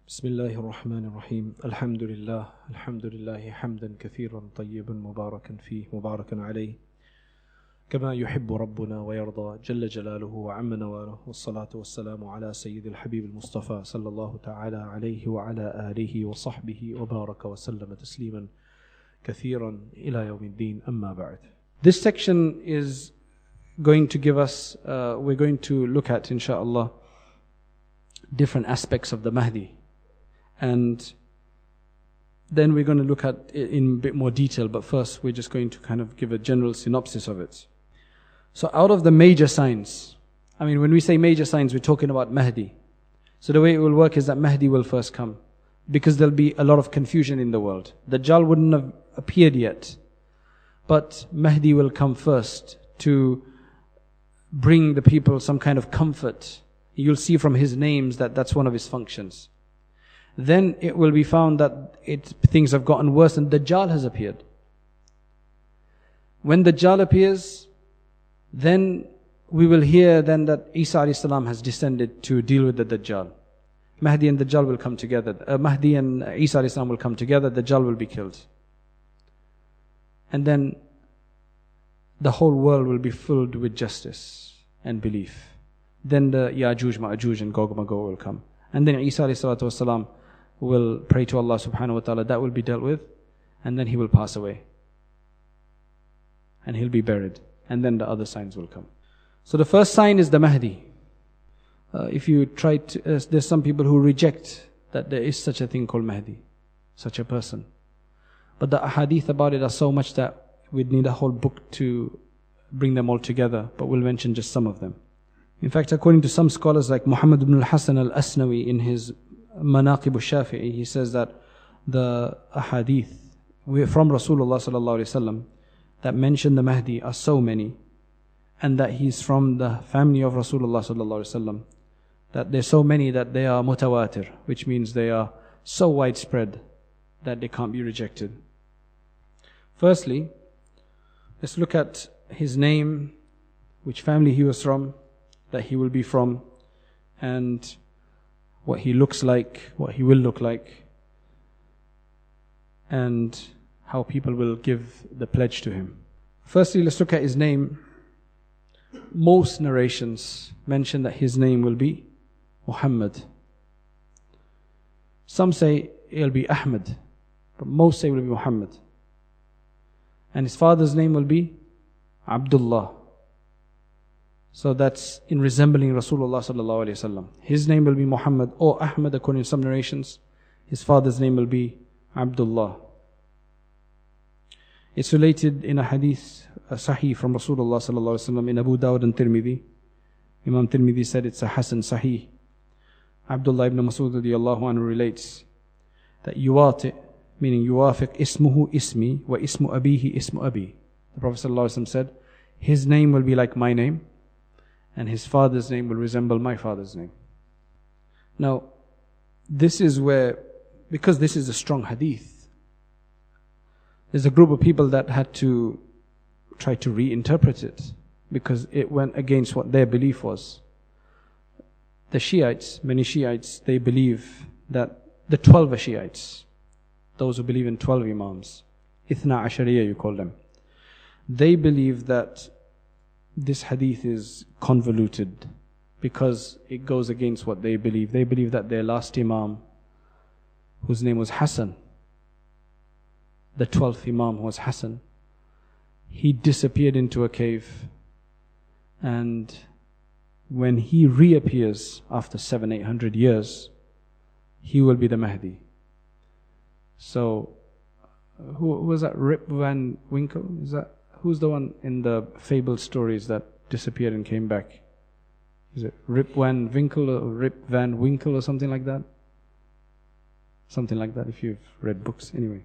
بسم الله الرحمن الرحيم الحمد لله حمدا كثيرا طيبا مباركا فيه مباركا عليه كما يحب ربنا ويرضى جل جلاله وعم نواله والصلاة والسلام على سيد الحبيب المصطفى صلى الله تعالى عليه وعلى آله وصحبه وبارك وسلم تسليما كثيرا إلى يوم الدين أما بعد. This section is going to give us, we're going to look at inshallah different aspects of the Mahdi. And then we're going to look at it in a bit more detail, but first we're just going to kind of give a general synopsis of it. So out of the major signs, when we say major signs, we're talking about Mahdi. So the way it will work is that Mahdi will first come, because there'll be a lot of confusion in the world. Dajjal wouldn't have appeared yet, but Mahdi will come first to bring the people some kind of comfort. You'll see from his names that that's one of his functions. Then it will be found that things have gotten worse and Dajjal has appeared. When Dajjal appears, then we will hear then that Isa alayhi salam has descended to deal with the Dajjal. Mahdi and Dajjal will come together. Mahdi and Isa alayhi salam will come together. Dajjal will be killed. And then the whole world will be filled with justice and belief. Then the Ya'juj, Ma'juj and Gog Magog will come. And then Isa alayhi salatu wasalam will pray to Allah subhanahu wa ta'ala. That will be dealt with. And then he will pass away. And he'll be buried. And then the other signs will come. So the first sign is the Mahdi. If you try to, there's some people who reject that there is such a thing called Mahdi, such a person. But the ahadith about it are so much that we'd need a whole book to bring them all together. But we'll mention just some of them. In fact, according to some scholars like Muhammad ibn al-Hasan al-Asnawi in his Manaqib al-Shafi'i, he says that the ahadith from Rasulullah sallallahu alaihi wasallam that mention the Mahdi are so many, and that he's from the family of Rasulullah sallallahu alaihi wasallam, that there's so many that they are mutawatir, which means they are so widespread that they can't be rejected. Firstly, let's look at his name, which family he was from, that he will be from, and what he looks like, what he will look like, and how people will give the pledge to him. Firstly, let's look at his name. Most narrations mention that his name will be Muhammad. Some say it'll be Ahmad, but most say it will be Muhammad. And his father's name will be Abdullah. So that's in resembling Rasulullah sallallahu alaihi wasallam. His name will be Muhammad or Ahmad according to some narrations. His father's name will be Abdullah. It's related in a hadith, a sahih from Rasulullah sallallahu alaihi wasallam in Abu Dawud and Tirmidhi. Imam Tirmidhi said it's a Hasan sahih. Abdullah ibn Mas'ud radiyallahu anhu relates that yuwati, meaning yuwafiq ismuhu ismi wa ismu abihi ismu abi. The Prophet sallallahu alaihi wasallam said, his name will be like my name, and his father's name will resemble my father's name. Now, this is where, because this is a strong hadith, there's a group of people that had to try to reinterpret it, because it went against what their belief was. The Shiites, many Shiites, they believe that the 12 are Shiites, those who believe in 12 Imams, Ithna Ashariya you call them, they believe that this hadith is convoluted because it goes against what they believe. They believe that their last Imam, whose name was Hassan, the 12th Imam was Hassan, he disappeared into a cave, and when he reappears after 700-800 years, he will be the Mahdi. So, who was that? Rip Van Winkle? Who's the one in the fabled stories that disappeared and came back? Is it Rip Van Winkle or Rip Van Winkle or something like that? Something like that if you've read books. Anyway,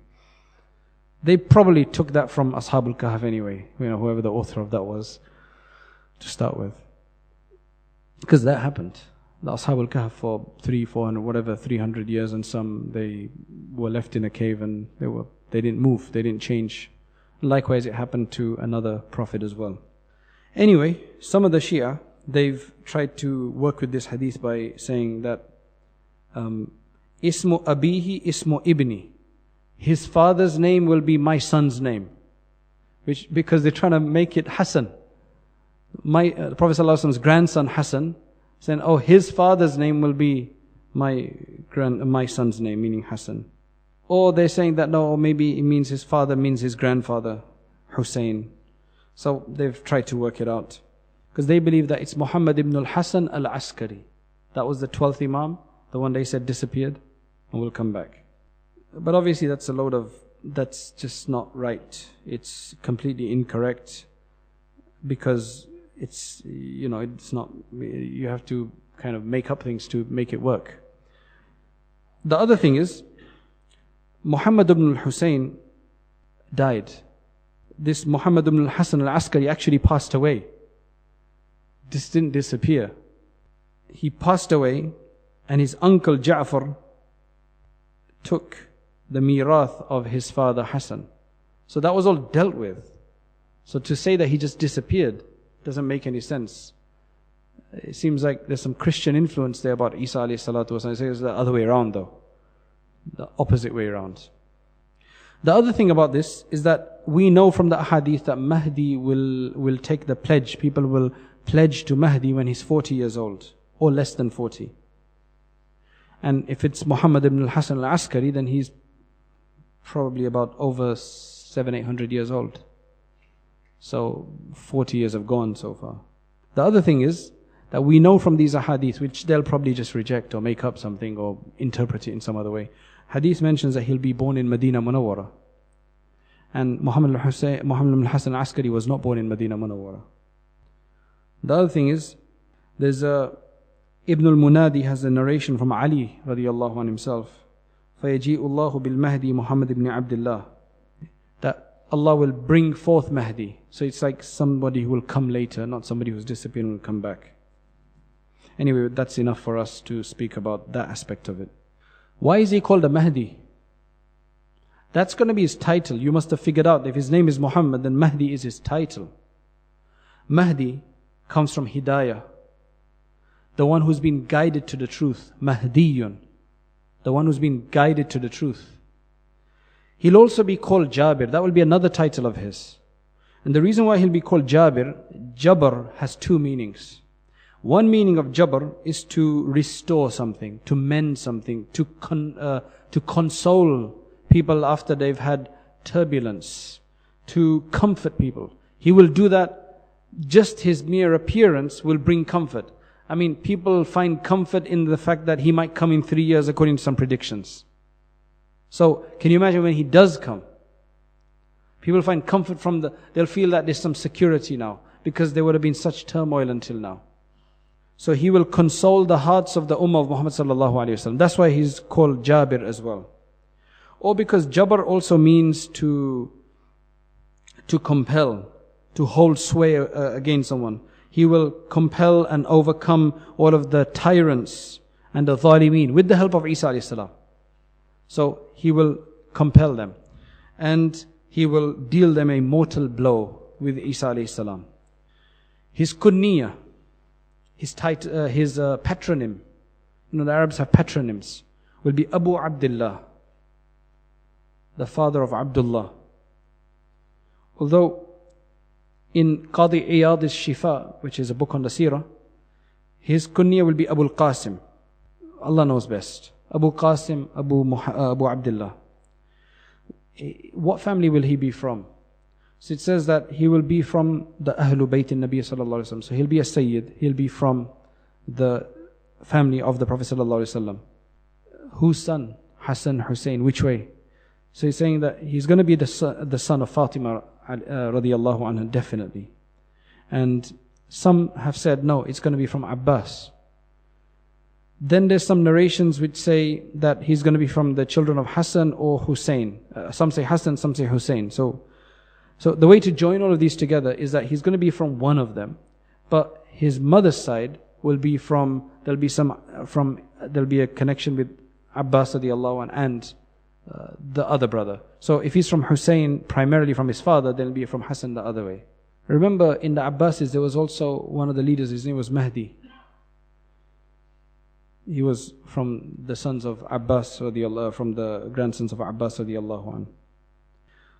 they probably took that from Ashabul Kahf anyway, whoever the author of that was, to start with. Because that happened. The Ashabul Kahf for 300 years, and some, they were left in a cave and they didn't move, they didn't change. Likewise, it happened to another prophet as well. Anyway, some of the Shia, they've tried to work with this hadith by saying that Ismu abihi ismu ibni. His father's name will be my son's name. Because they're trying to make it Hassan. The Prophet ﷺ's grandson Hassan, saying, oh, his father's name will be my son's name, meaning Hassan. Or they're saying that no, maybe it means his father means his grandfather, Hussein. So they've tried to work it out. Because they believe that it's Muhammad ibn al-Hasan al-Askari. That was the 12th Imam, the one they said disappeared and will come back. But obviously that's just not right. It's completely incorrect, because it's not, you have to kind of make up things to make it work. The other thing is, Muhammad ibn al-Hussein died. This Muhammad ibn al-Hasan al-Askari actually passed away. This didn't disappear. He passed away, and his uncle Ja'far took the mirath of his father Hassan. So that was all dealt with. So to say that he just disappeared doesn't make any sense. It seems like there's some Christian influence there about Isa alayhi salatu wasallam. It says the other way around though. The opposite way around. The other thing about this is that we know from the ahadith that Mahdi will take the pledge. People will pledge to Mahdi when he's 40 years old, or less than 40. And if it's Muhammad ibn al-Hasan al-Askari, then he's probably about over 700-800 years old. So 40 years have gone so far. The other thing is that we know from these ahadith, which they'll probably just reject or make up something or interpret it in some other way. Hadith mentions that he'll be born in Medina Munawwara. And Muhammad ibn al-Hasan al-Askari was not born in Medina Munawwara. The other thing is, there's Ibn al-Munadi has a narration from Ali radiyallahu anhu himself. فَيَجِيءُ اللَّهُ بِالْمَهْدِي Muhammad ibn Abdullah. That Allah will bring forth Mahdi. So it's like somebody who will come later, not somebody who's disappeared and will come back. Anyway, that's enough for us to speak about that aspect of it. Why is he called a Mahdi? That's going to be his title. You must have figured out if his name is Muhammad, then Mahdi is his title. Mahdi comes from Hidayah. The one who's been guided to the truth. Mahdiyun. The one who's been guided to the truth. He'll also be called Jabir. That will be another title of his. And the reason why he'll be called Jabir, Jabr has two meanings. One meaning of Jabr is to restore something, to mend something, to console people after they've had turbulence, to comfort people. He will do that. Just his mere appearance will bring comfort. I mean, people find comfort in the fact that he might come in 3 years according to some predictions. So, can you imagine when he does come? People find comfort they'll feel that there's some security now, because there would have been such turmoil until now. So he will console the hearts of the ummah of Muhammad sallallahu alaihi wasallam. That's why he's called Jabir as well. Or because Jabr also means to compel, to hold sway against someone. He will compel and overcome all of the tyrants and the zalimeen with the help of Isa alayhi salam. So he will compel them, and he will deal them a mortal blow with Isa alayhi salam. His kunniyah, his patronym, the Arabs have patronyms, will be Abu Abdullah, the father of Abdullah. Although in Qadi Iyad's Shifa, which is a book on the Seerah, his kunya will be Abu al-Qasim. Allah knows best. Abu Qasim, Abu Abdullah. What family will he be from? So it says that he will be from the Ahlul Bayt Nabi sallallahu alaihi wasallam. So he'll be a Sayyid. He'll be from the family of the Prophet sallallahu alaihi wasallam. Whose son? Hassan, Hussein. Which way? So he's saying that he's going to be the son of Fatima radiyallahu anha, definitely. And some have said no, it's going to be from Abbas. Then there's some narrations which say that he's going to be from the children of Hassan or Hussein. Some say Hassan, some say Hussein. So the way to join all of these together is that he's going to be from one of them, but his mother's side will be there'll be a connection with Abbas radiyallahu anhu and the other brother. So if he's from Hussein, primarily from his father, then it'll be from Hassan the other way. Remember, in the Abbasis, there was also one of the leaders, his name was Mahdi. He was from the sons of Abbas radiallahu, from the grandsons of Abbas radiallahu anhu.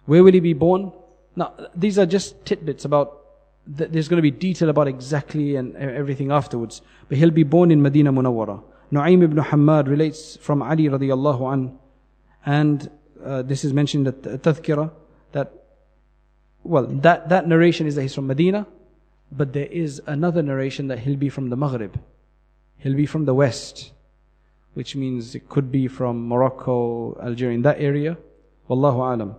Where will he be born? Now, these are just tidbits about, there's going to be detail about exactly and everything afterwards. But he'll be born in Medina Munawwara. Nu'aym ibn Hammad relates from Ali radiallahu anhu, and this is mentioned at Tadhkirah, that, well, that narration is that he's from Medina, but there is another narration that he'll be from the Maghrib. He'll be from the west, which means it could be from Morocco, Algeria, in that area. Wallahu alam.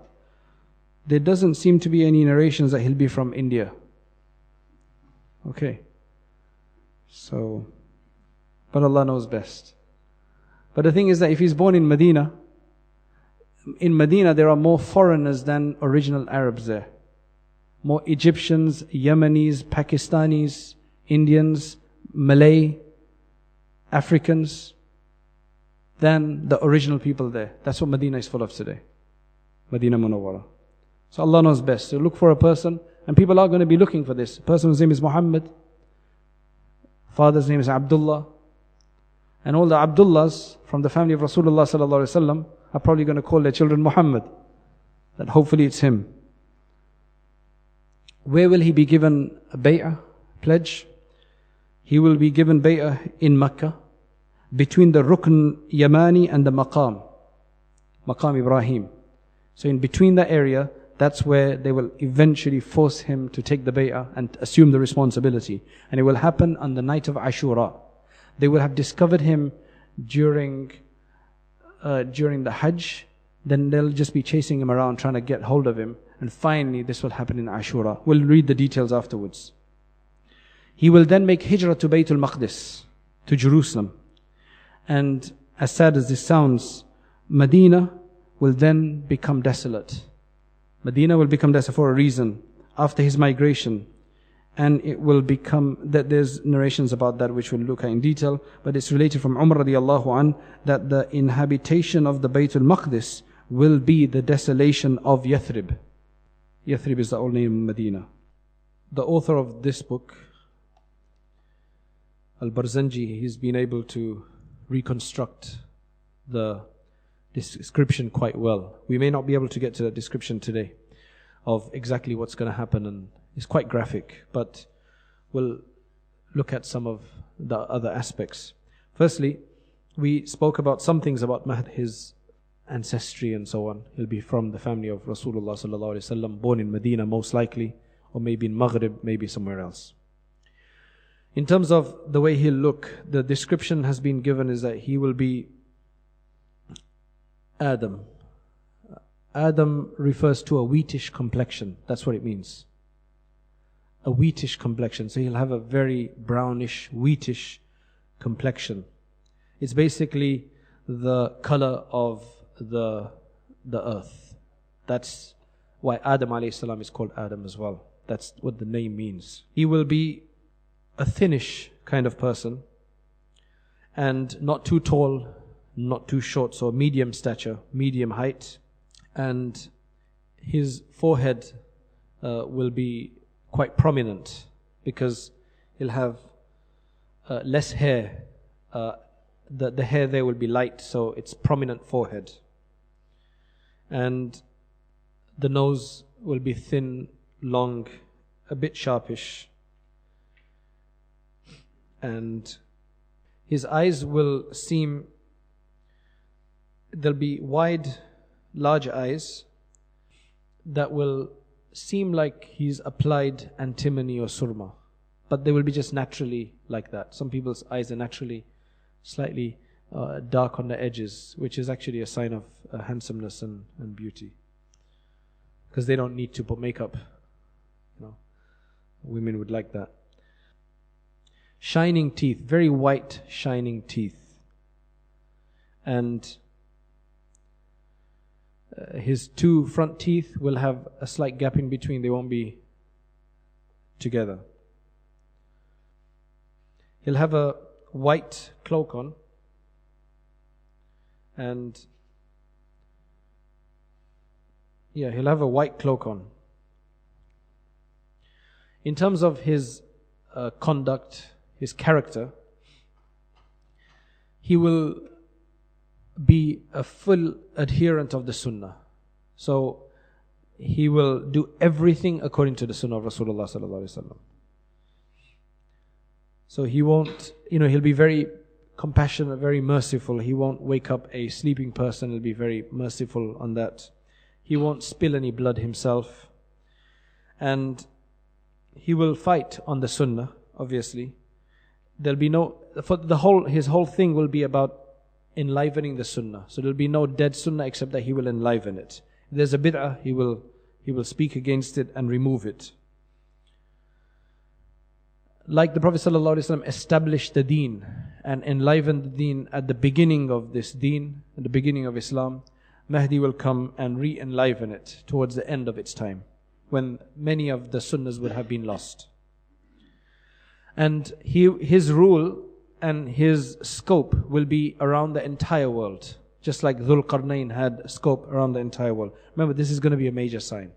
There doesn't seem to be any narrations that he'll be from India. Okay. So, but Allah knows best. But the thing is that if he's born in Medina there are more foreigners than original Arabs there. More Egyptians, Yemenis, Pakistanis, Indians, Malay, Africans than the original people there. That's what Medina is full of today. Medina Munawwara. So Allah knows best. So look for a person, and people are going to be looking for this. A person whose name is Muhammad, father's name is Abdullah, and all the Abdullahs from the family of Rasulullah sallallahu alaihi wasallam are probably going to call their children Muhammad. That hopefully it's him. Where will he be given a bay'ah, pledge? He will be given bay'ah in Makkah, between the Rukn Yamani and the Maqam Ibrahim. So in between that area, that's where they will eventually force him to take the bay'ah and assume the responsibility. And it will happen on the night of Ashura. They will have discovered him during the Hajj. Then they'll just be chasing him around, trying to get hold of him. And finally, this will happen in Ashura. We'll read the details afterwards. He will then make hijrah to Baytul Maqdis, to Jerusalem. And as sad as this sounds, Medina will then become desolate. Medina will become desolate for a reason after his migration. And it will become, that there's narrations about that which we'll look at in detail, but it's related from Umar radiallahu an, that the inhabitation of the Baytul Maqdis will be the desolation of Yathrib. Yathrib is the old name of Medina. The author of this book, Al-Barzanji, he's been able to reconstruct the description quite well. We may not be able to get to the description today of exactly what's going to happen, and it's quite graphic, but we'll look at some of the other aspects. Firstly, we spoke about some things about Mahdi, his ancestry and so on. He'll be from the family of Rasulullah sallallahu alaihi wasallam, born in Medina most likely, or maybe in Maghrib, maybe somewhere else. In terms of the way he'll look, the description has been given is that he will be Adam. Adam refers to a wheatish complexion. That's what it means. A wheatish complexion. So he'll have a very brownish, wheatish complexion. It's basically the color of the earth. That's why Adam alayhi salam is called Adam as well. That's what the name means. He will be a thinnish kind of person, and not too tall, not too short, so medium stature, medium height. And his forehead will be quite prominent, because he'll have less hair. The hair there will be light, so it's prominent forehead. And the nose will be thin, long, a bit sharpish. And his eyes will seem, there'll be wide, large eyes that will seem like he's applied antimony or surma, but they will be just naturally like that. Some people's eyes are naturally slightly dark on the edges, which is actually a sign of handsomeness and beauty, because they don't need to put makeup. Women would like that. Shining teeth, very white shining teeth. And his two front teeth will have a slight gap in between. They won't be together. He'll have a white cloak on. And he'll have a white cloak on. In terms of his conduct, his character, he will be a full adherent of the Sunnah. So he will do everything according to the Sunnah of Rasulullah sallallahu alaihi wasallam. So he won't, he'll be very compassionate, very merciful. He won't wake up a sleeping person. He'll be very merciful on that. He won't spill any blood himself. And he will fight on the Sunnah, obviously. There'll be his whole thing will be about enlivening the Sunnah. So there'll be no dead Sunnah except that he will enliven it. If there's a bid'ah, he will speak against it and remove it. Like the Prophet ﷺ established the deen and enlivened the deen at the beginning of this deen, at the beginning of Islam, Mahdi will come and re-enliven it towards the end of its time, when many of the sunnahs would have been lost. And his rule and his scope will be around the entire world, just like Dhul Qarnayn had scope around the entire world. Remember, this is going to be a major sign.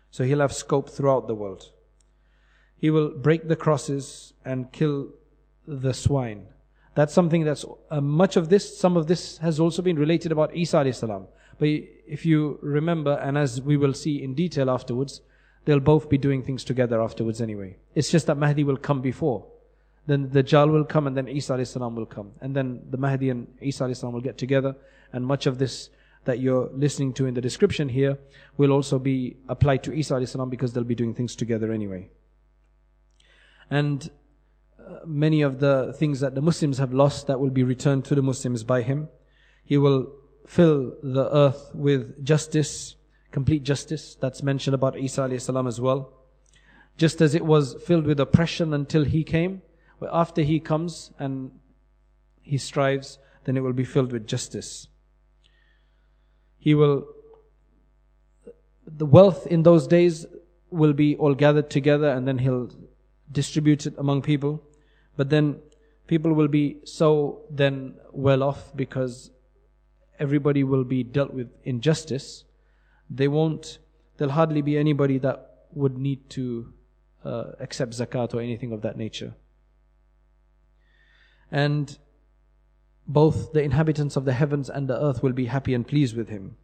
So he'll have scope throughout the world. He will break the crosses and kill the swine. That's something that's some of this has also been related about Isa alayhi salam. But if you remember, and as we will see in detail afterwards, they'll both be doing things together afterwards anyway. It's just that Mahdi will come before. Then the Dajjal will come, and then Isa alayhi salam will come. And then the Mahdi and Isa alayhi salam will get together. And much of this that you're listening to in the description here will also be applied to Isa alayhi salam, because they'll be doing things together anyway. And many of the things that the Muslims have lost, that will be returned to the Muslims by him. He will fill the earth with justice, complete justice. That's mentioned about Isa alayhi salam as well. Just as it was filled with oppression until he came, but after he comes and he strives, then it will be filled with justice. The wealth in those days will be all gathered together, and then he'll distribute it among people. But then people will be so then well off, because everybody will be dealt with injustice. There'll hardly be anybody that would need to accept zakat or anything of that nature. And both the inhabitants of the heavens and the earth will be happy and pleased with him.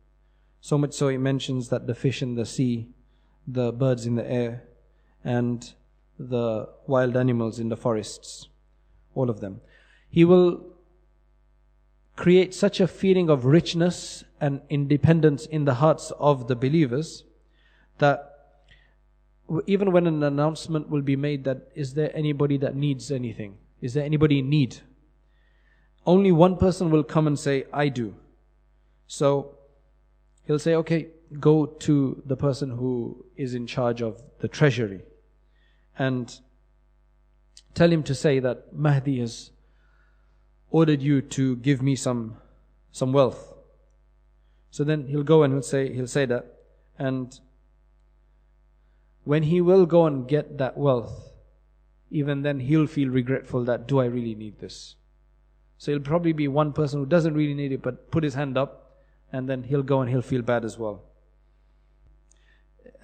So much so, he mentions that the fish in the sea, the birds in the air, and the wild animals in the forests, all of them. He will create such a feeling of richness and independence in the hearts of the believers that even when an announcement will be made that, is there anybody that needs anything? Is there anybody in need? Only one person will come and say, I do. So he'll say, okay, go to the person who is in charge of the treasury and tell him to say that Mahdi has ordered you to give me some wealth. So then he'll go and he'll say that, and when he will go and get that wealth, even then he'll feel regretful that, do I really need this? So he'll probably be one person who doesn't really need it, but put his hand up, and then he'll go and he'll feel bad as well.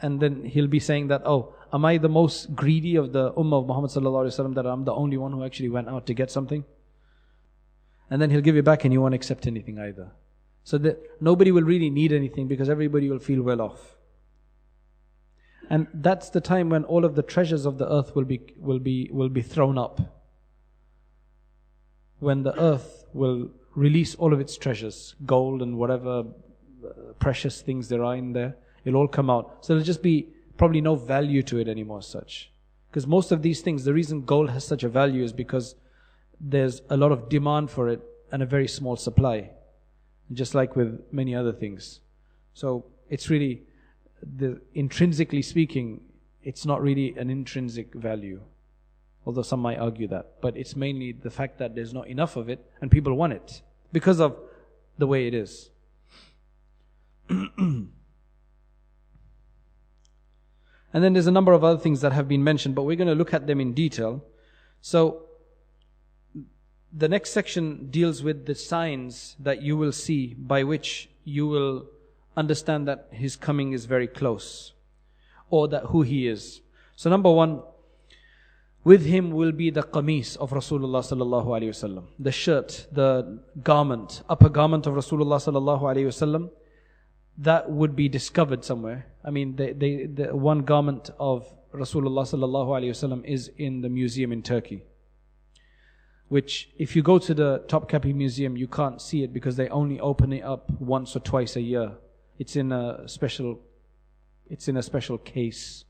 And then he'll be saying that, oh, am I the most greedy of the Ummah of Muhammad sallallahu alaihi wasallam, that I'm the only one who actually went out to get something? And then he'll give it back and he won't accept anything either. So that nobody will really need anything, because everybody will feel well off. And that's the time when all of the treasures of the earth will be thrown up. When the earth will release all of its treasures, gold and whatever precious things there are in there, it'll all come out. So there'll just be probably no value to it anymore as such. Because most of these things, the reason gold has such a value is because there's a lot of demand for it and a very small supply. Just like with many other things. So it's really, intrinsically speaking, it's not really an intrinsic value. Although some might argue that. But it's mainly the fact that there's not enough of it and people want it because of the way it is. And then there's a number of other things that have been mentioned, but we're going to look at them in detail. So the next section deals with the signs that you will see by which you will understand that his coming is very close, or that who he is. So number one, With him will be the qamis of Rasulullah sallallahu alaihi wasallam, the shirt, the garment, upper garment of Rasulullah sallallahu alaihi wasallam, that would be discovered somewhere. I mean, the one garment of Rasulullah sallallahu alaihi wasallam is in the museum in Turkey, which if you go to the Topkapi Museum, you can't see it because they only open it up once or twice a year. It's in a special case.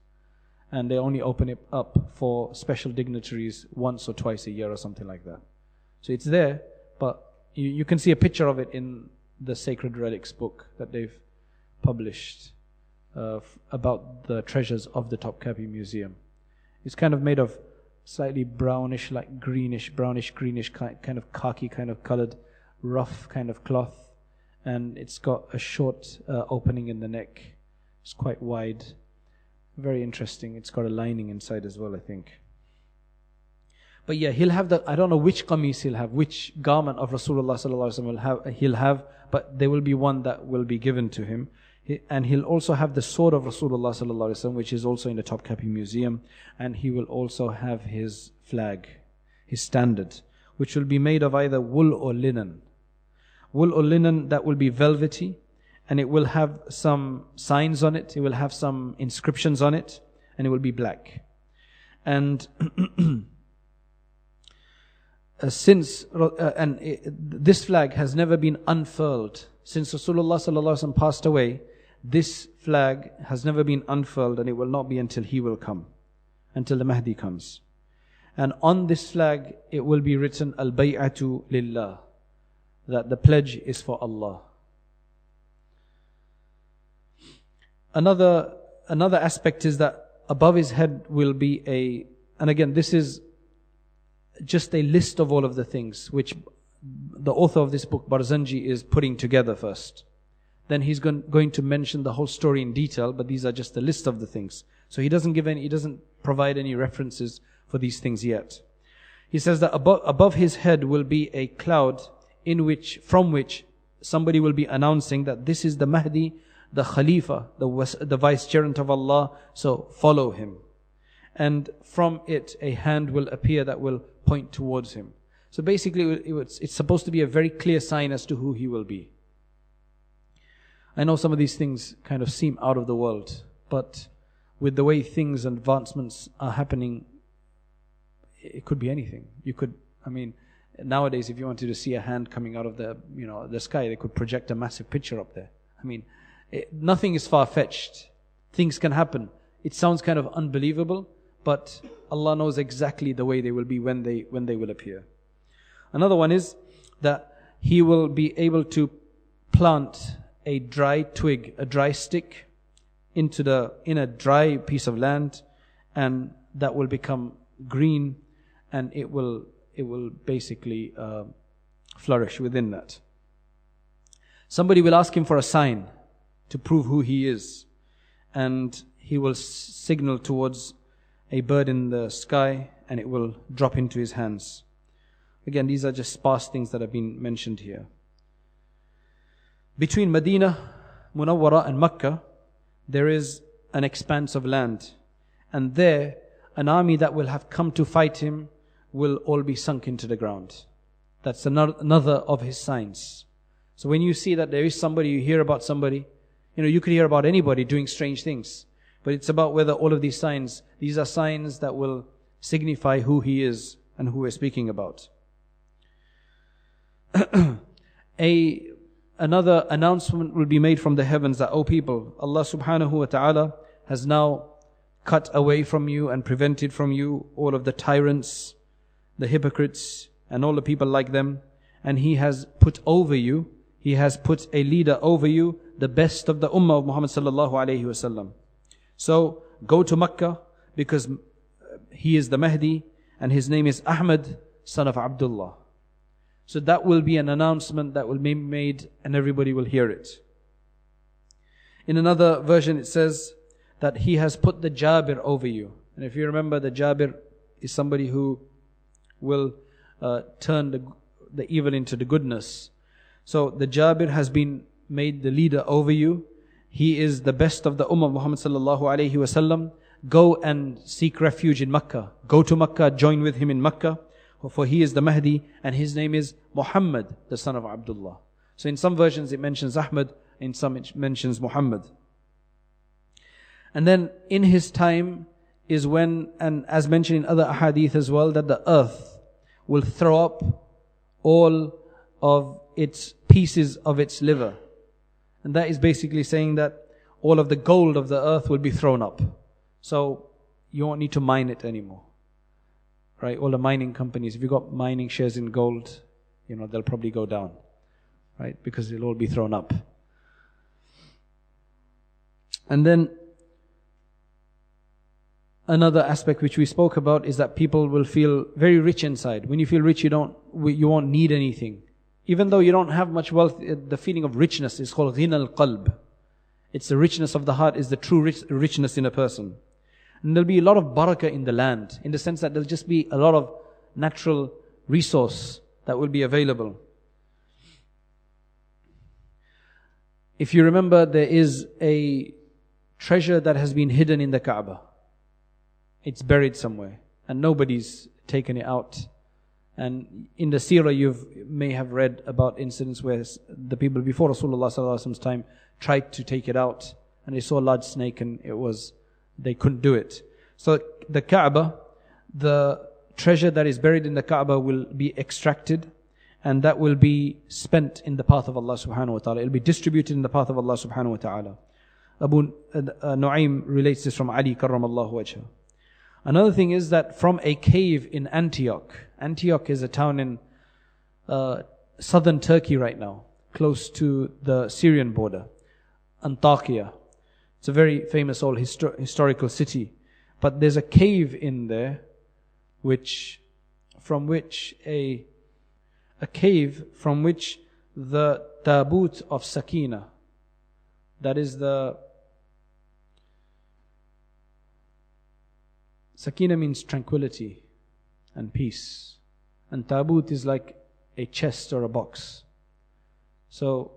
And they only open it up for special dignitaries once or twice a year or something like that. So it's there, but you can see a picture of it in the Sacred Relics book that they've published about the treasures of the Topkapi Museum. It's kind of made of slightly brownish, like brownish greenish kind of khaki kind of colored, rough kind of cloth, and it's got a short opening in the neck. It's quite wide. Very interesting. It's got a lining inside as well, I think. But yeah, he'll have I don't know which qamis he'll have, which garment of Rasulullah sallallahu alaihi wasallam he'll have, but there will be one that will be given to him. And he'll also have the sword of Rasulullah sallallahu alaihi wasallam, which is also in the Topkapi Museum. And he will also have his flag, his standard, which will be made of either wool or linen. Wool or linen that will be velvety, and it will have some signs on it, it will have some inscriptions on it, and it will be black. And this flag has never been unfurled. Since Rasulullah sallallahu alaihi wasallam passed away, this flag has never been unfurled, and it will not be until he will come, until the Mahdi comes. And on this flag, it will be written, Al-Bay'atu Lillah, that the pledge is for Allah. Another aspect is that above his head will be and again, this is just a list of all of the things which the author of this book, Barzanji, is putting together first. Then he's going to mention the whole story in detail, but these are just a list of the things. So he doesn't provide any references for these things yet. He says that above his head will be a cloud from which somebody will be announcing that this is the Mahdi, the Khalifa, the Vicegerent of Allah, so follow him. And from it a hand will appear that will point towards him. So basically it's supposed to be a very clear sign as to who he will be. I know some of these things kind of seem out of the world, but with the way things and advancements are happening, it could be anything. Nowadays if you wanted to see a hand coming out of the sky, they could project a massive picture up there. Nothing is far-fetched. Things can happen. It sounds kind of unbelievable, but Allah knows exactly the way they will be when they will appear. Another one is that he will be able to plant a dry twig, a dry stick in a dry piece of land, and that will become green, and it will basically flourish within that. Somebody will ask him for a sign to prove who he is, and he will signal towards a bird in the sky, and it will drop into his hands. Again, these are just sparse things that have been mentioned here. Between Medina, Munawwara and Makkah, there is an expanse of land, and there an army that will have come to fight him will all be sunk into the ground. That's another of his signs. So when you see that there is somebody, you hear about somebody, you could hear about anybody doing strange things, but it's about whether all of these are signs that will signify who he is and who we're speaking about. Another announcement will be made from the heavens that, O people, Allah subhanahu wa ta'ala has now cut away from you and prevented from you all of the tyrants, the hypocrites, and all the people like them, and He has put over you, He has put a leader over you, the best of the ummah of Muhammad sallallahu alayhi wasallam. So go to Makkah, because he is the Mahdi, and his name is Ahmad, son of Abdullah. So that will be an announcement that will be made, and everybody will hear it. In another version it says that he has put the Jabir over you. And if you remember, the Jabir is somebody who will turn the evil into the goodness. So the Jabir has been made the leader over you. He is the best of the Ummah of Muhammad sallallahu alayhi wasallam, go and seek refuge in Makkah. Go to Makkah, join with him in Makkah, for he is the Mahdi and his name is Muhammad, the son of Abdullah. So in some versions it mentions Ahmad, in some it mentions Muhammad. And then in his time is when, and as mentioned in other ahadith as well, that the earth will throw up all of its pieces of its liver. And that is basically saying that all of the gold of the earth will be thrown up. So you won't need to mine it anymore. Right? All the mining companies, if you've got mining shares in gold, they'll probably go down. Right? Because it'll all be thrown up. And then another aspect which we spoke about is that people will feel very rich inside. When you feel rich, you won't need anything. Even though you don't have much wealth, the feeling of richness is called ghina al-qalb. It's the richness of the heart, is the true richness in a person. And there'll be a lot of barakah in the land, in the sense that there'll just be a lot of natural resource that will be available. If you remember, there is a treasure that has been hidden in the Kaaba. It's buried somewhere and nobody's taken it out. And in the seerah you may have read about incidents where the people before Rasulullah sallallahu alaihi wasallam's time tried to take it out and they saw a large snake and they couldn't do it. So the Kaaba, the treasure that is buried in the Kaaba will be extracted and that will be spent in the path of Allah subhanahu wa ta'ala. It will be distributed in the path of Allah subhanahu wa ta'ala. Abu Nu'aym relates this from Ali karramallahu wajhah. Another thing is that from a cave in Antioch. Antioch is a town in southern Turkey right now, close to the Syrian border. Antakya. It's a very famous old historical city. But there's a cave in there from which the Tabut of Sakina, that is Sakina means tranquility and peace. And Tabut is like a chest or a box. So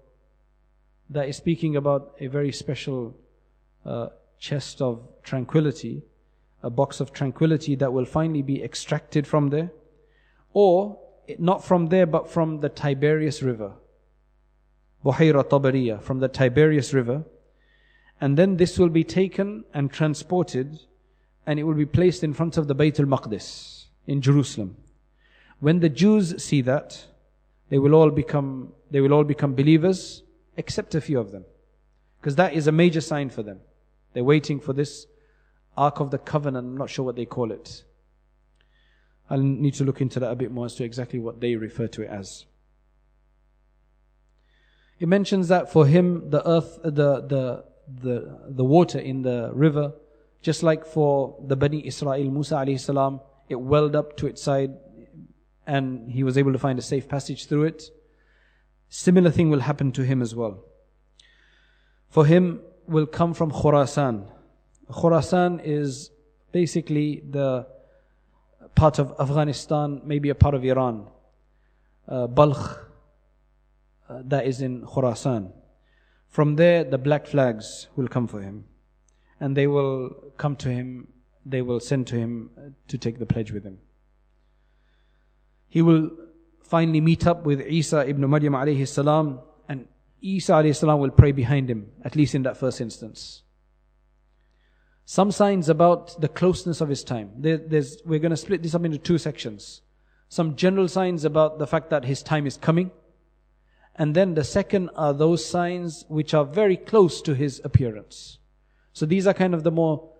that is speaking about a very special chest of tranquility, a box of tranquility that will finally be extracted from there. Or, not from there, but from the Tiberias River. Buhayra Tabariya, from the Tiberias River. And then this will be taken and transported and it will be placed in front of the Bayt al-Maqdis in Jerusalem. When the Jews see that, they will all become believers, except a few of them. Because that is a major sign for them. They're waiting for this Ark of the Covenant. I'm not sure what they call it. I'll need to look into that a bit more as to exactly what they refer to it as. It mentions that for him, the earth, the water in the river, just like for the Bani Israel, Musa alayhi salam, it welled up to its side and he was able to find a safe passage through it. Similar thing will happen to him as well. For him will come from Khurasan. Khurasan is basically the part of Afghanistan, maybe a part of Iran. Balkh, that is in Khurasan. From there, the black flags will come for him. And they will come to him, they will send to him to take the pledge with him. He will finally meet up with Isa ibn Maryam alayhi salam, and Isa alayhi salam will pray behind him, at least in that first instance. Some signs about the closeness of his time. We're going to split this up into two sections. Some general signs about the fact that his time is coming. And then the second are those signs which are very close to his appearance. So these are kind of the more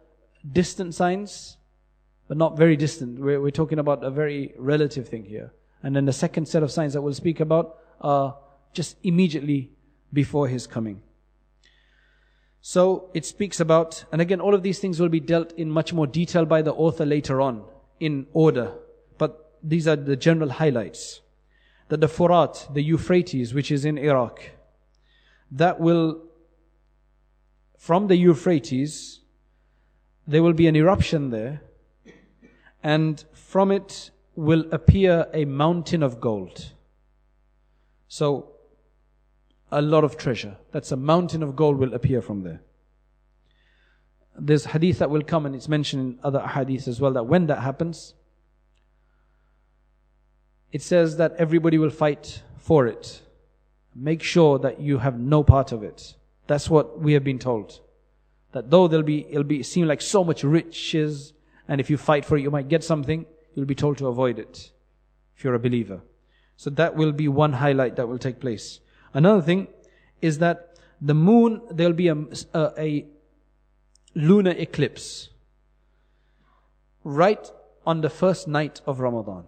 distant signs, but not very distant. We're talking about a very relative thing here. And then the second set of signs that we'll speak about are just immediately before his coming. So it speaks about, and again all of these things will be dealt in much more detail by the author later on, in order. But these are the general highlights. That the Furat, the Euphrates, which is in Iraq, that will, from the Euphrates, there will be an eruption there, and from it will appear a mountain of gold. So, a lot of treasure. That's a mountain of gold will appear from there. there's hadith that will come, and it's mentioned in other hadith as well, that when that happens, it says that everybody will fight for it. Make sure that you have no part of it. That's what we have been told. That though it'll seem like so much riches, and if you fight for it, you might get something, you'll be told to avoid it, if you're a believer. So that will be one highlight that will take place. Another thing is that the moon, there'll be a lunar eclipse right on the first night of Ramadan.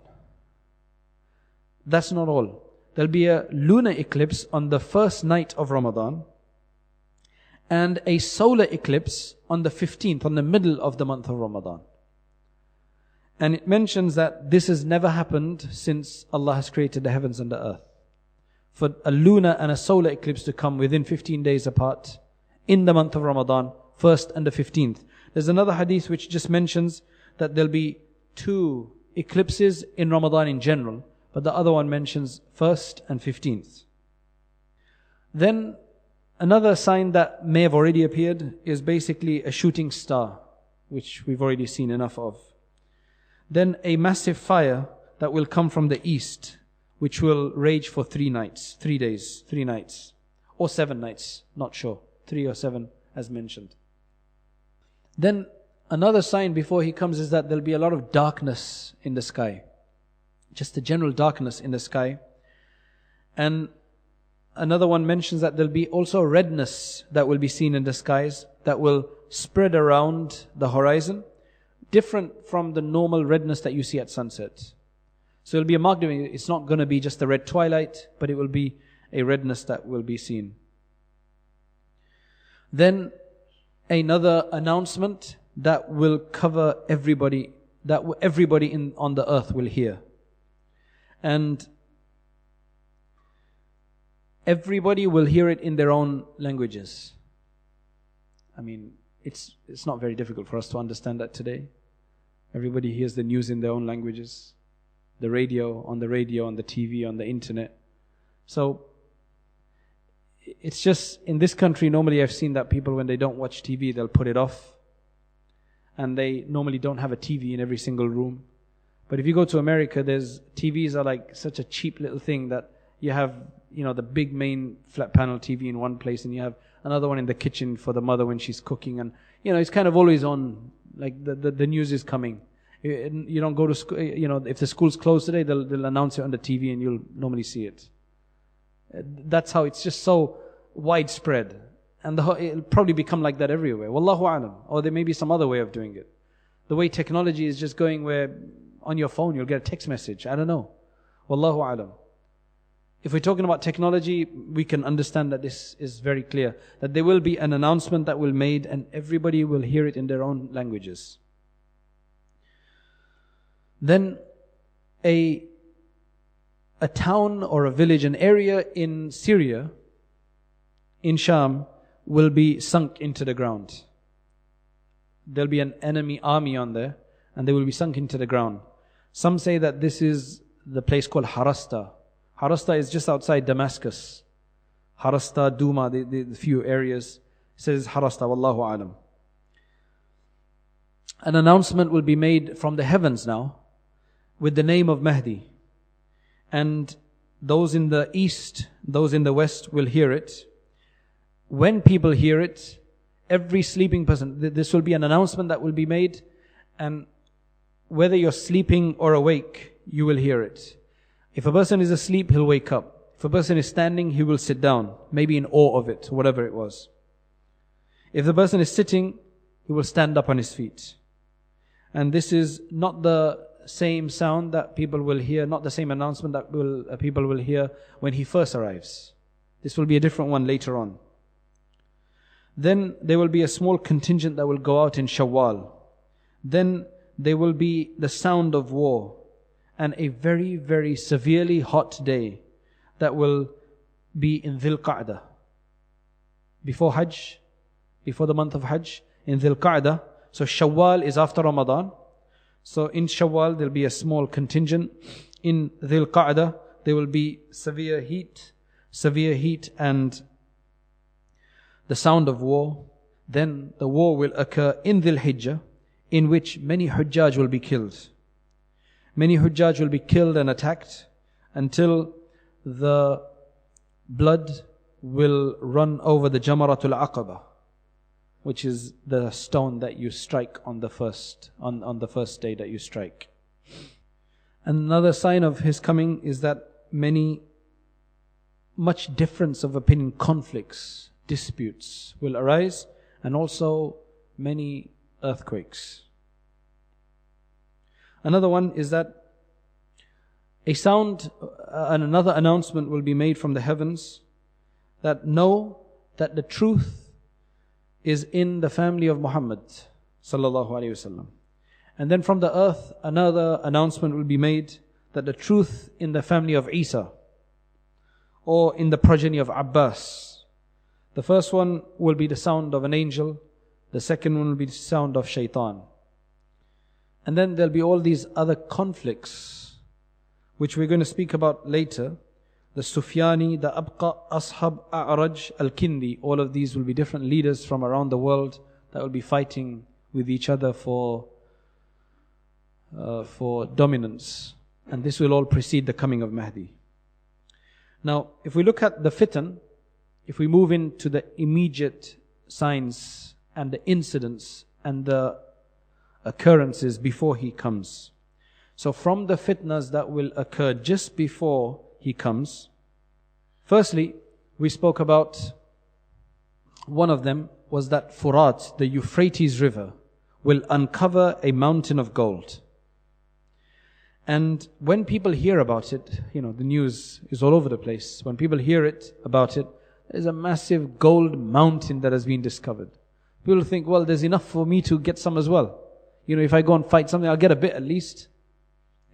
That's not all. There'll be a lunar eclipse on the first night of Ramadan, and a solar eclipse on the 15th, on the middle of the month of Ramadan. And it mentions that this has never happened since Allah has created the heavens and the earth. For a lunar and a solar eclipse to come within 15 days apart in the month of Ramadan, 1st and the 15th. There's another hadith which just mentions that there'll be 2 eclipses in Ramadan in general, but the other one mentions 1st and 15th. Then another sign that may have already appeared is basically a shooting star, which we've already seen enough of. Then a massive fire that will come from the east, which will rage for 3 nights, 3 days, 3 nights, or 7 nights, not sure, 3 or 7 as mentioned. Then another sign before he comes is that there'll be a lot of darkness in the sky. Just a general darkness in the sky. And another one mentions that there'll be also redness that will be seen in the skies that will spread around the horizon, different from the normal redness that you see at sunset. So it'll be a marked difference. It's not going to be just a red twilight, but it will be a redness that will be seen. Then another announcement that will cover everybody, that everybody on the earth will hear. And everybody will hear it in their own languages. I mean, it's not very difficult for us to understand that today. Everybody hears the news in their own languages. The radio, on the TV, on the internet. So it's just, in this country, normally I've seen that people, when they don't watch TV, they'll put it off. And they normally don't have a TV in every single room. But if you go to America, TVs are like such a cheap little thing that you have, the big main flat panel TV in one place, and you have another one in the kitchen for the mother when she's cooking, and it's kind of always on, like the news is coming. You don't go to school, if the school's closed today, they'll announce it on the TV and you'll normally see it. That's how it's just so widespread. And it'll probably become like that everywhere. Wallahu a'lam. Or there may be some other way of doing it. The way technology is just going, where on your phone you'll get a text message. I don't know. Wallahu a'lam. If we're talking about technology, we can understand that this is very clear. That there will be an announcement that will be made, and everybody will hear it in their own languages. Then a town or a village, an area in Syria, in Sham, will be sunk into the ground. There'll be an enemy army on there, and they will be sunk into the ground. Some say that this is the place called Harasta. Harasta is just outside Damascus. Harasta, Duma, the few areas. It says Harasta, wallahu alam. An announcement will be made from the heavens now, with the name of Mahdi. And those in the east, those in the west will hear it. When people hear it, every sleeping person, this will be an announcement that will be made, and whether you're sleeping or awake, you will hear it. If a person is asleep, he'll wake up. If a person is standing, he will sit down, maybe in awe of it, whatever it was. If the person is sitting, he will stand up on his feet. And this is not the same sound that people will hear, not the same announcement that people will hear when he first arrives. This will be a different one later on. Then there will be a small contingent that will go out in Shawwal. Then there will be the sound of war, and a very, very severely hot day that will be in Dhul Qa'dah. Before Hajj, before the month of Hajj, in Dhul Qa'dah. So Shawwal is after Ramadan. So in Shawwal there will be a small contingent. In Dhul Qa'dah there will be severe heat and the sound of war. then the war will occur in Dhul Hijjah, in which many Hujjaj will be killed. Many Hujjaj will be killed and attacked until the blood will run over the Jamaratul Aqaba, which is the stone that you strike on the first day that you strike. Another sign of his coming is that much difference of opinion, conflicts, disputes will arise, and also many earthquakes. Another one is that a sound and another announcement will be made from the heavens that know that the truth is in the family of Muhammad sallallahu alaihi wasallam. And then from the earth, another announcement will be made that the truth in the family of Isa, or in the progeny of Abbas. The first one will be the sound of an angel. The second one will be the sound of shaitan. And then there'll be all these other conflicts, which we're going to speak about later. The Sufyani, the Abqa, Ashab, A'raj, Al-Kindi, all of these will be different leaders from around the world that will be fighting with each other for dominance. And this will all precede the coming of Mahdi. Now, if we look at the fitan, if we move into the immediate signs and the incidents and the occurrences before he comes. So from the fitnas that will occur just before he comes, firstly, we spoke about one of them was that Furat, the Euphrates river, will uncover a mountain of gold. And when people hear about it, the news is all over the place. When people hear about it, there's a massive gold mountain that has been discovered. People think, well, there's enough for me to get some as well. If I go and fight something, I'll get a bit at least.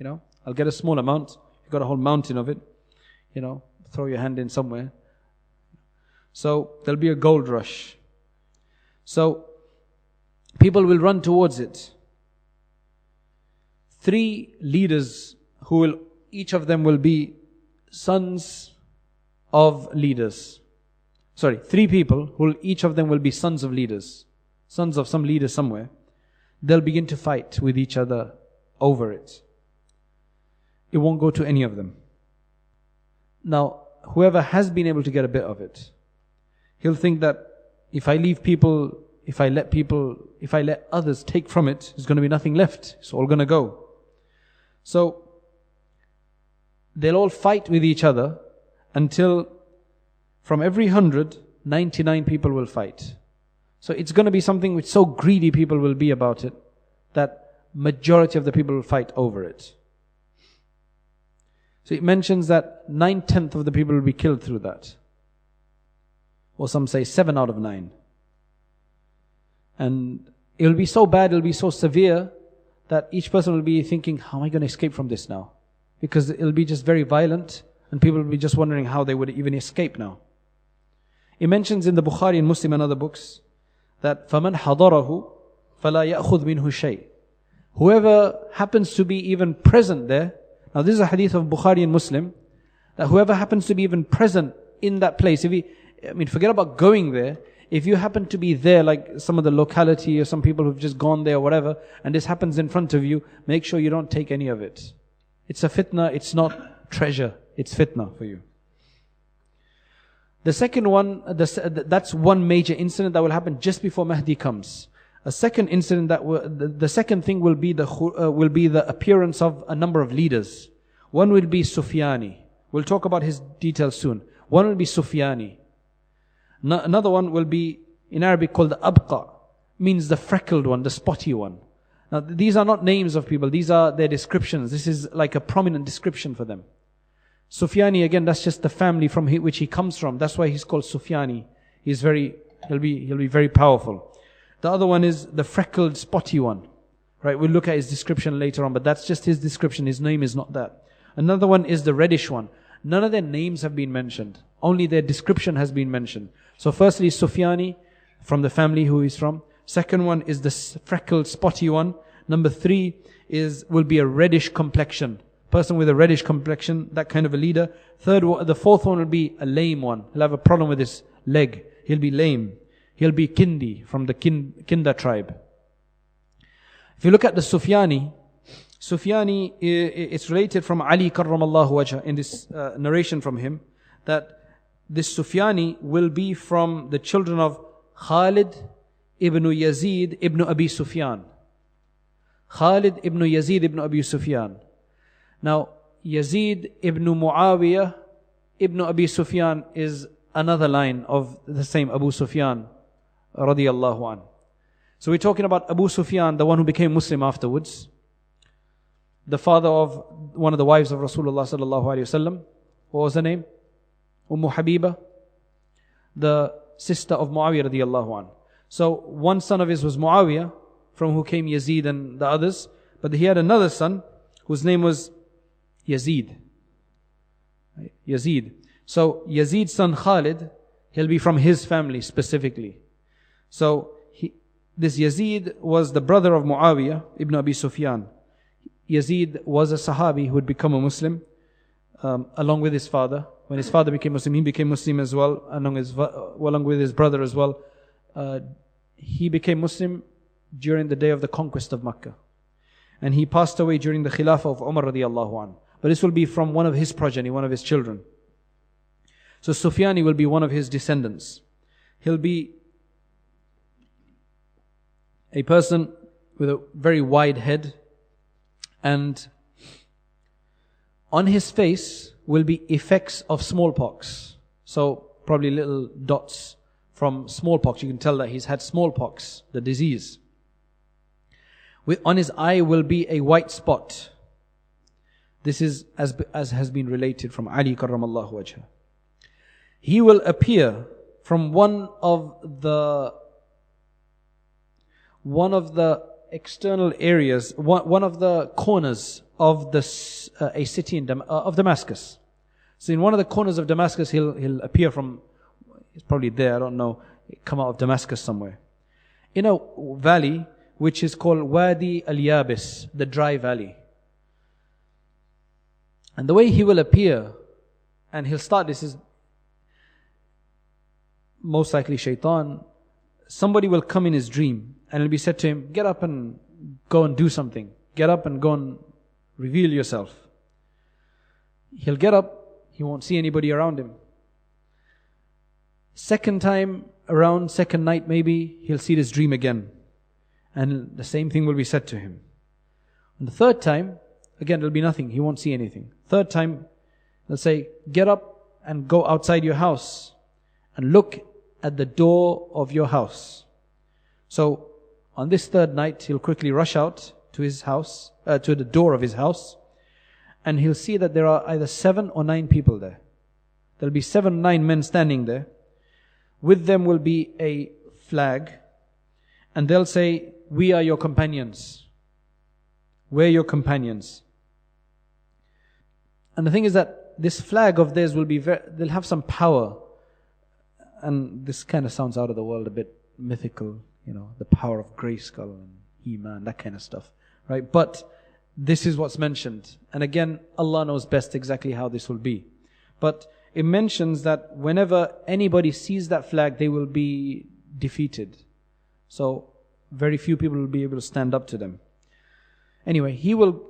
I'll get a small amount. You've got a whole mountain of it. Throw your hand in somewhere. So there'll be a gold rush. So people will run towards it. 3 leaders each of them will be sons of leaders. 3 people each of them will be sons of leaders. Sons of some leader somewhere. They'll begin to fight with each other over it. It won't go to any of them. Now, whoever has been able to get a bit of it, he'll think that if I let others take from it, there's going to be nothing left. It's all going to go. So, they'll all fight with each other until from every 100, 99 people will fight. So it's going to be something which so greedy people will be about it, that majority of the people will fight over it. So it mentions that 9/10 of the people will be killed through that. Or some say 7 out of 9. And it will be so bad, it will be so severe, that each person will be thinking, how am I going to escape from this now? Because it will be just very violent, and people will be just wondering how they would even escape now. It mentions in the Bukhari and Muslim and other books, that فَمَنْ حَضَرَهُ فَلَا يَأْخُذْ مِنْهُ شَيْءٍ. Whoever happens to be even present there, now this is a hadith of Bukhari and Muslim, that whoever happens to be even present in that place, forget about going there, if you happen to be there, like some of the locality or some people who've just gone there or whatever, and this happens in front of you, make sure you don't take any of it. It's a fitna, it's not treasure, it's fitna for you. The second one, that's one major incident that will happen just before Mahdi comes. A second incident the second thing will be the appearance of a number of leaders. One will be Sufyani. We'll talk about his details soon. One will be Sufyani. Another one will be in Arabic called the Abqa, means the freckled one, the spotty one. Now these are not names of people, these are their descriptions. This is like a prominent description for them. Sufyani, again, that's just the family from which he comes from. That's why he's called Sufyani. He'll be very powerful. The other one is the freckled, spotty one. Right? We'll look at his description later on, but that's just his description. His name is not that. Another one is the reddish one. None of their names have been mentioned. Only their description has been mentioned. So firstly, Sufyani, from the family who he's from. Second one is the freckled, spotty one. Number 3 will be a reddish complexion. Person with a reddish complexion, that kind of a leader. The fourth one will be a lame one. He'll have a problem with his leg. He'll be lame. He'll be Kindi, from the Kinda tribe. If you look at the Sufyani, it's related from Ali karramallahu wajha in this narration from him, that this Sufyani will be from the children of Khalid ibn Yazid ibn Abi Sufyan. Khalid ibn Yazid ibn Abi Sufyan. Now, Yazid ibn Muawiyah ibn Abi Sufyan is another line of the same Abu Sufyan radiyallahu an. So we're talking about Abu Sufyan, the one who became Muslim afterwards, the father of one of the wives of Rasulullah sallallahu alaihi wasallam. What was her name? Habiba, the sister of Muawiyah radiyallahu an. So one son of his was Muawiyah, from who came Yazid and the others. But he had another son whose name was Yazid. Yazid. So Yazid's son Khalid, he'll be from his family specifically. So this Yazid was the brother of Muawiyah ibn Abi Sufyan. Yazid was a Sahabi who had become a Muslim along with his father. When his father became Muslim, he became Muslim as well, along with his brother as well. He became Muslim during the day of the conquest of Makkah. And he passed away during the Khilafah of Umar radiyallahu anh. But this will be from one of his progeny, one of his children. So Sufyani will be one of his descendants. He'll be a person with a very wide head, and on his face will be effects of smallpox. So probably little dots from smallpox. You can tell that he's had smallpox, the disease. On his eye will be a white spot. This is as has been related from Ali karramallahu wajha. He will appear from one of the external areas, one of the corners of a city of Damascus. So in one of the corners of Damascus, he'll appear from. He's probably there. I don't know. Come out of Damascus somewhere, in a valley which is called Wadi al-Yabis, the dry valley. And the way he will appear, and he'll start, this is most likely shaitan. Somebody will come in his dream and it'll be said to him, get up and go and do something. Get up and go and reveal yourself. He'll get up, he won't see anybody around him. Second time around, second night maybe, he'll see this dream again. And the same thing will be said to him. And the third time, again there'll be nothing, he won't see anything. Third time, they'll say, get up and go outside your house and look at the door of your house. So on this third night, he'll quickly rush out to his house, to the door of his house, and he'll see that there are either 7 or 9 people there. There'll be 7 or 9 men standing there. With them will be a flag, and they'll say, we are your companions. We're your companions. And the thing is that this flag of theirs will be they'll have some power. And this kind of sounds out of the world, a bit mythical, the power of Grayskull and He-Man, that kind of stuff, right? But this is what's mentioned. And again, Allah knows best exactly how this will be. But it mentions that whenever anybody sees that flag, they will be defeated. So very few people will be able to stand up to them. Anyway, he will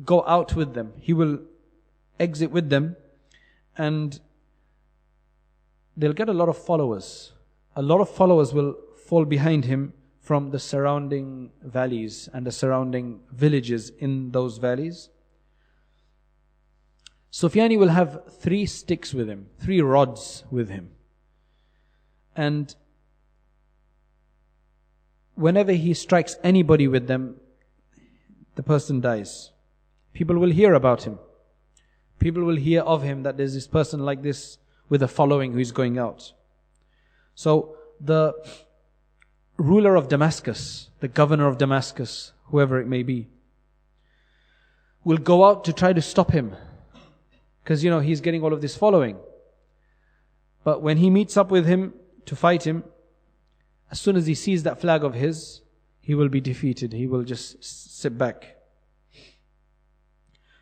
go out with them. He will exit with them, and they'll get a lot of followers. A lot of followers will fall behind him from the surrounding valleys and the surrounding villages in those valleys. Sufyani will have 3 sticks with him, 3 rods with him. And whenever he strikes anybody with them, the person dies. People will hear about him. People will hear of him that there's this person like this with a following who is going out. So the ruler of Damascus, the governor of Damascus, whoever it may be, will go out to try to stop him. Because, he's getting all of this following. But when he meets up with him to fight him, as soon as he sees that flag of his, he will be defeated. He will just sit back.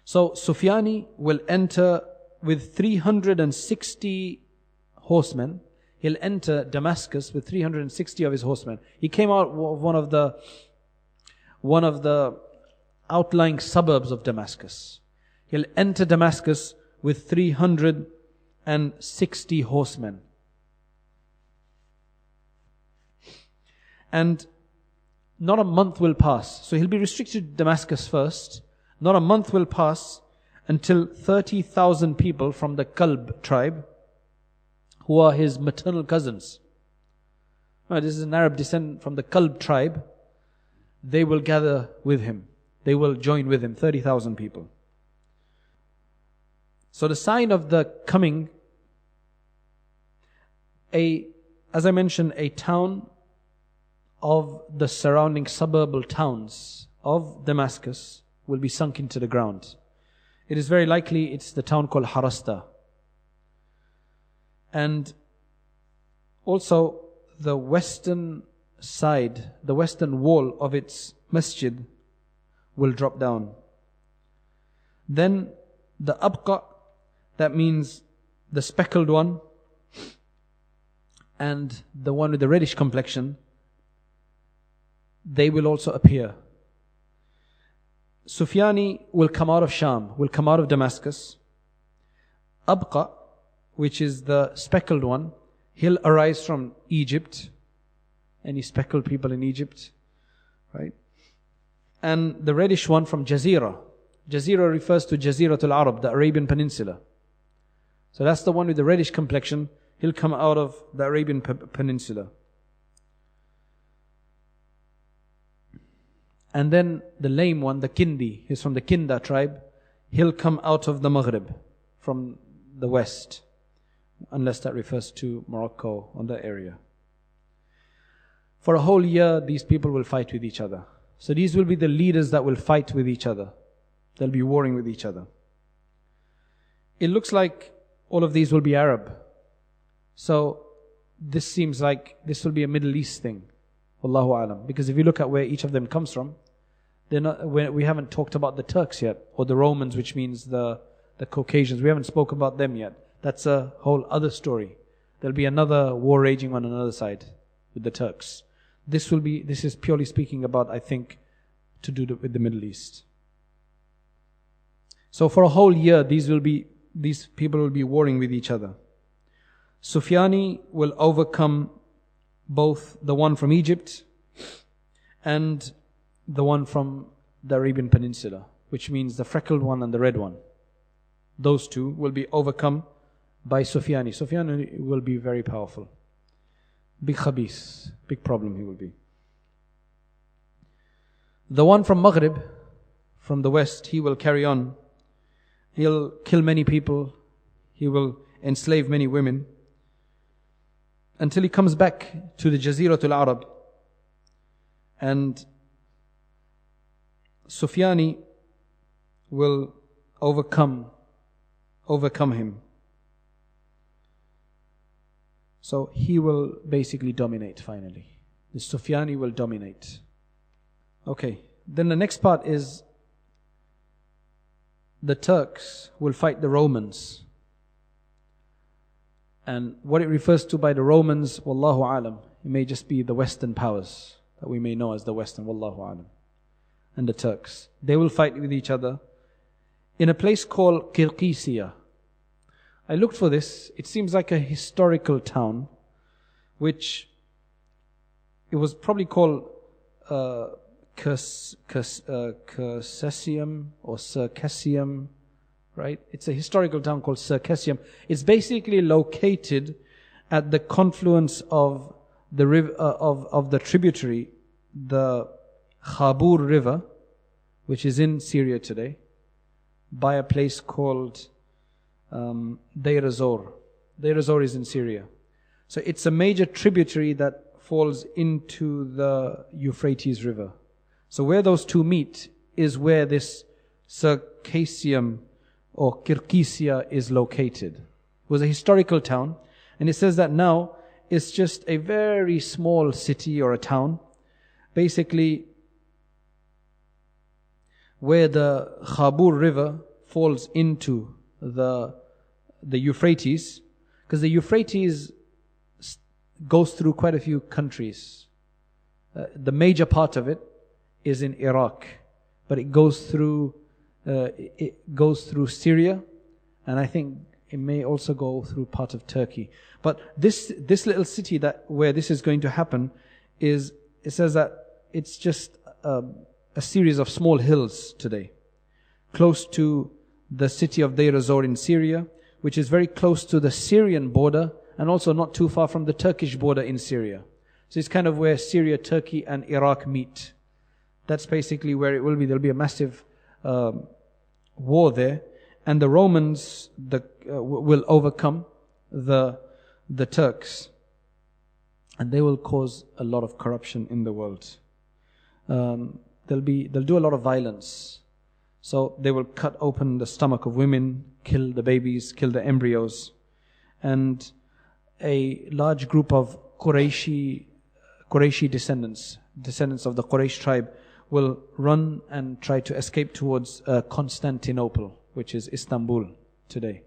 So Sufyani will enter with 360 horsemen. he'll enter Damascus with 360 of his horsemen. He came out of one of the outlying suburbs of Damascus. He'll enter Damascus with 360 horsemen. And not a month will pass. So he'll be restricted to Damascus first. Not a month will pass until 30,000 people from the Kalb tribe, who are his maternal cousins. This is an Arab descent from the Kalb tribe. They will gather with him. They will join with him, 30,000 people. So the sign of the coming, as I mentioned, a town of the surrounding suburban towns of Damascus will be sunk into the ground. It is very likely it's the town called Harasta. And also the western side, the western wall of its masjid will drop down. Then the Abqa, that means the speckled one, and the one with the reddish complexion, they will also appear. Sufyani will come out of Sham, will come out of Damascus. Abqa, which is the speckled one, he'll arise from Egypt. Any speckled people in Egypt, right? And the reddish one from Jazira. Jazira refers to Jaziratul Arab, the Arabian Peninsula. So that's the one with the reddish complexion. He'll come out of the Arabian Peninsula. And then the lame one, the Kindi, he's from the Kinda tribe. He'll come out of the Maghrib, from the west, unless that refers to Morocco or the area. For a whole year, these people will fight with each other. So these will be the leaders that will fight with each other. They'll be warring with each other. It looks like all of these will be Arab. So this seems like this will be a Middle East thing. Wallahu alam. Because if you look at where each of them comes from, we haven't talked about the Turks yet, or the Romans, which means the Caucasians. We haven't spoken about them yet. That's a whole other story. There'll be another war raging on another side with the Turks. This is purely speaking about, I think, to do with the Middle East. So for a whole year, these people will be warring with each other. Sufyani will overcome both the one from Egypt and the one from the Arabian Peninsula, which means the freckled one and the red one. Those two will be overcome by Sufyani. Sufyani will be very powerful. Big khabis, big problem he will be. The one from Maghrib, from the west, he will carry on. He'll kill many people. He will enslave many women, until he comes back to the Jaziratul Arab. And Sufyani will overcome him. So he will basically dominate finally. The Sufyani will dominate. Okay, then the next part is the Turks will fight the Romans. And what it refers to by the Romans, wallahu alam, it may just be the Western powers that we may know as the Western, wallahu alam. And the Turks. They will fight with each other in a place called Kirkisiya. I looked for this. It seems like a historical town, which it was probably called Circesium or Circesium, right? It's a historical town called Circesium. It's basically located at the confluence of the river of the tributary, the Khabur River, which is in Syria today, by a place called Deir ez-Zor. Deir ez-Zor is in Syria. So it's a major tributary that falls into the Euphrates River. So where those two meet is where this Circesium or Kirkisiya is located. It was a historical town, and it says that now it's just a very small city or a town, basically where the Khabur River falls into the Euphrates, because the Euphrates goes through quite a few countries. The major part of it is in Iraq, but it goes through Syria, and I think it may also go through part of Turkey. But this little city where this is going to happen it says that it's just a series of small hills today, close to the city of Deir ez-Zor in Syria, which is very close to the Syrian border and also not too far from the Turkish border in Syria. So it's kind of where Syria, Turkey and Iraq meet. That's basically where it will be. There'll be a massive war there, and the Romans will overcome the Turks, and they will cause a lot of corruption in the world. They'll do a lot of violence. So they will cut open the stomach of women, kill the babies, kill the embryos, and a large group of Qurayshi descendants of the Quraysh tribe, will run and try to escape towards Constantinople, which is Istanbul today.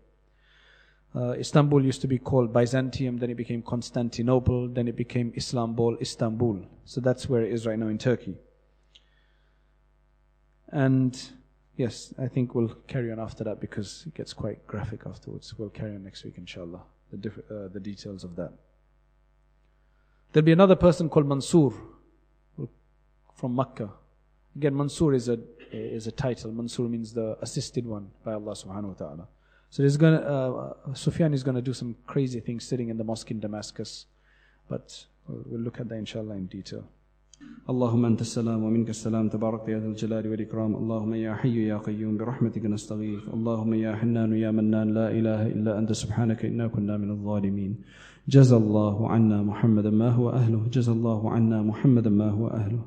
Istanbul used to be called Byzantium, then it became Constantinople, then it became Istanbul. So that's where it is right now in Turkey. And yes, I think we'll carry on after that because it gets quite graphic afterwards. We'll carry on next week, inshallah, the details of that. There'll be another person called Mansur from Makkah. Again, Mansur is a title. Mansur means the assisted one by Allah subhanahu wa ta'ala. So Sufyan is going to do some crazy things sitting in the mosque in Damascus. But we'll look at that inshallah in detail. اللهم أنت السلام ومنك السلام تبارك يا ذا الجلال والإكرام اللهم يا حي يا قيوم برحمتك نستغيث اللهم يا حنان يا منان لا إله إلا أنت سبحانك إنا كنا من الظالمين جزى الله عنا محمدا ما هو أهله جزى الله عنا محمدا ما هو أهله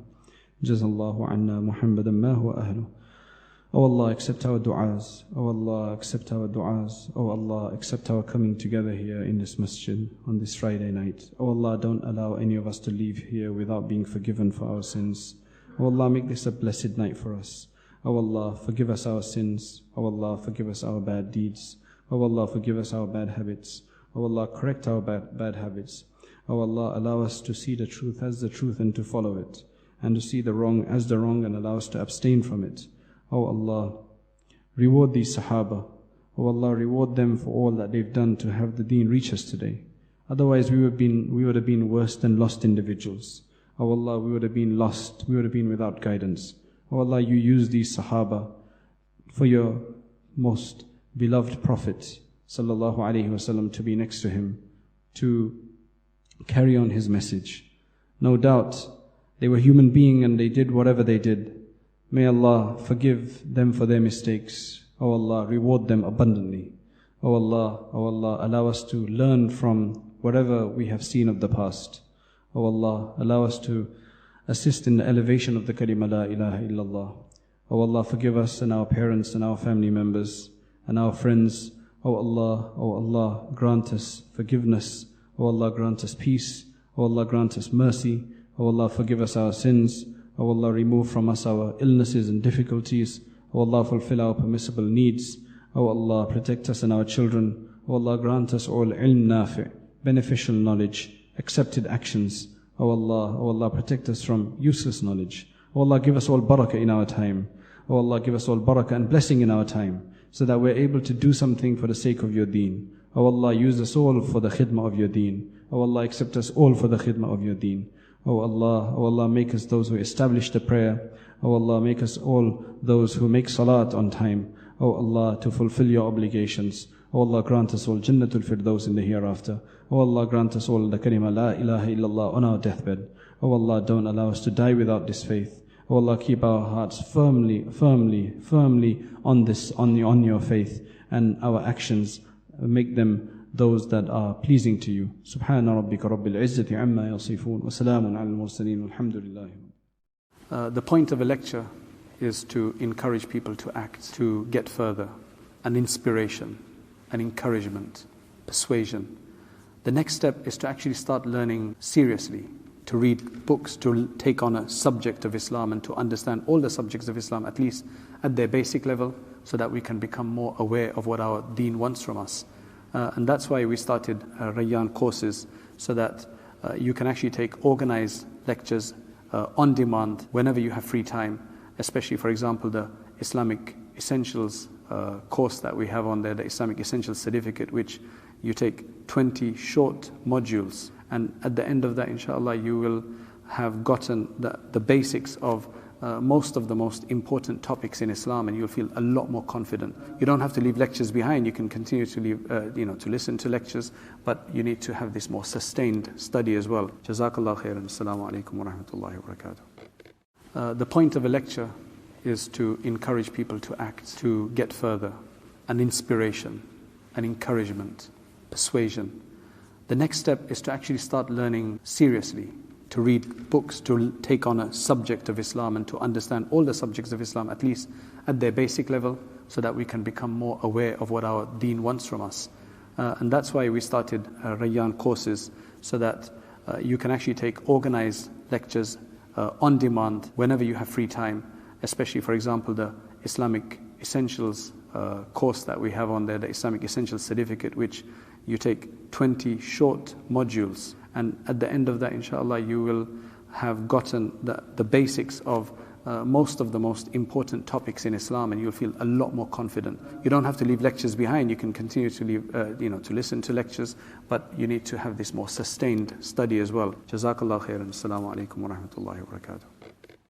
جزى الله عنا محمدا ما هو أهله. Oh Allah, accept our du'as. Oh Allah, accept our du'as. Oh Allah, accept our coming together here in this masjid on this Friday night. Oh Allah, don't allow any of us to leave here without being forgiven for our sins. Oh Allah, make this a blessed night for us. Oh Allah, forgive us our sins. Oh Allah, forgive us our bad deeds. Oh Allah, forgive us our bad habits. Oh Allah, correct our bad habits. Oh Allah, allow us to see the truth as the truth and to follow it, and to see the wrong as the wrong and allow us to abstain from it. Oh Allah, reward these Sahaba. Oh Allah, reward them for all that they've done to have the deen reach us today. Otherwise we would have been worse than lost individuals. Oh Allah, we would have been lost. We would have been without guidance. Oh Allah, you use these Sahaba for your most beloved Prophet sallallahu alaihi wasallam to be next to him, to carry on his message. No doubt they were human beings and they did whatever they did. May Allah forgive them for their mistakes. Oh Allah, reward them abundantly. Oh Allah, allow us to learn from whatever we have seen of the past. Oh Allah, allow us to assist in the elevation of the kalima la ilaha illallah. Oh Allah, forgive us and our parents and our family members and our friends. Oh Allah, grant us forgiveness. Oh Allah, grant us peace. Oh Allah, grant us mercy. Oh Allah, forgive us our sins. Oh Allah, remove from us our illnesses and difficulties. Oh Allah, fulfill our permissible needs. Oh Allah, protect us and our children. Oh Allah, grant us all ilm nafi', beneficial knowledge, accepted actions. Oh Allah, protect us from useless knowledge. Oh Allah, give us all barakah in our time. Oh Allah, give us all barakah and blessing in our time, so that we're able to do something for the sake of your deen. Oh Allah, use us all for the khidmah of your deen. Oh Allah, accept us all for the khidmah of your deen. Oh Allah, make us those who establish the prayer. Oh Allah, make us all those who make salat on time. Oh Allah, to fulfill your obligations. Oh Allah, grant us all Jannatul Firdaus in the hereafter. Oh Allah, grant us all the kalima la ilaha illallah on our deathbed. Oh Allah, don't allow us to die without this faith. Oh Allah, keep our hearts firmly on your faith, and our actions make them those that are pleasing to you. Subhana rabbika rabbil izzati amma yasifun wa salamun ala al-mursaleen walhamdulillah. The point of a lecture is to encourage people to act, to get further, an inspiration, an encouragement, persuasion. The next step is to actually start learning seriously, to read books, to take on a subject of Islam and to understand all the subjects of Islam, at least at their basic level, so that we can become more aware of what our deen wants from us. And that's why we started Rayyan courses, so that you can actually take organized lectures on demand whenever you have free time, especially, for example, the Islamic Essentials course that we have on there, the Islamic Essentials Certificate, which you take 20 short modules, and at the end of that, inshallah, you will have gotten the basics of most of the most important topics in Islam, and you'll feel a lot more confident. You don't have to leave lectures behind. You can continue to leave, to listen to lectures, but you need to have this more sustained study as well. Jazakallah khairan. Assalamu alaikum wa rahmatullahi wa barakatuh. The point of a lecture is to encourage people to act, to get further, an inspiration, an encouragement, persuasion. The next step is to actually start learning seriously, to read books, to take on a subject of Islam and to understand all the subjects of Islam, at least at their basic level, so that we can become more aware of what our deen wants from us. And that's why we started Rayyan courses, so that you can actually take organized lectures on demand whenever you have free time, especially, for example, the Islamic Essentials course that we have on there, the Islamic Essentials Certificate, which you take 20 short modules, and at the end of that, inshallah, you will have gotten the basics of most of the most important topics in Islam, and you'll feel a lot more confident. You don't have to leave lectures behind. You can continue to leave, to listen to lectures, but you need to have this more sustained study as well. Jazakallah khairan. Assalamu alaikum wa rahmatullahi wa barakatuh.